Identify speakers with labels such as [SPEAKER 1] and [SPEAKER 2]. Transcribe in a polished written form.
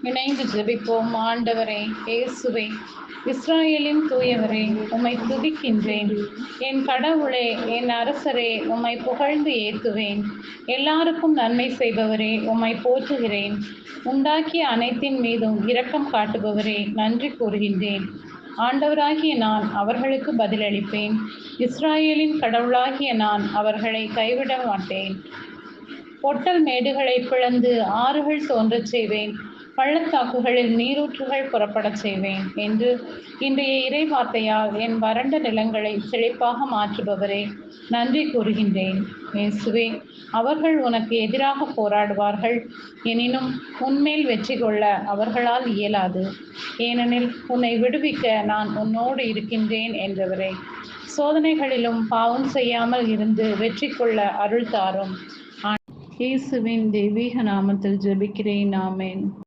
[SPEAKER 1] இணைந்து ஜெபிப்போம். ஆண்டவரே, இயேசுவே, இஸ்ராயேலின் தூயவரே, உம்மை துதிக்கின்றேன். என் கடவுளே, என் அரசரே, உம்மை புகழ்ந்து ஏத்துவேன். எல்லாருக்கும் நன்மை செய்பவரே, உம்மை போற்றுகிறேன். உண்டாக்கிய அனைத்தின் மீதும் இரக்கம் காட்டுபவரே, நன்றி கூறுகின்றேன். ஆண்டவராகிய நான் அவர்களுக்கு பதிலளிப்பேன். இஸ்ராயேலின் கடவுளாகிய நான் அவர்களை கைவிட மாட்டேன். பொட்டல் மேடுகளை பிளந்து ஆறுகள் தோன்றச் செய்வேன், பள்ளத்தாக்குகளில் நீரூற்றுகள் புறப்படச் செய்வேன் என்று இன்றைய இறைவார்த்தையால் என் வறண்ட நிலங்களை செழிப்பாக மாற்றுபவரே, நன்றி கூறுகின்றேன். இயேசுவே, அவர்கள் உனக்கு எதிராக போராடுவார்கள், எனினும் உன்மேல் வெற்றி கொள்ள அவர்களால் இயலாது. ஏனெனில் உன்னை விடுவிக்க நான் உன்னோடு இருக்கின்றேன் என்றவரே. சோதனைகளிலும் பாவம் செய்யாமல் இருந்து வெற்றி கொள்ள அருள் தாரும். இயேசுவின் தெய்வீக நாமத்தில் ஜெபிக்கிறேன். ஆமென்.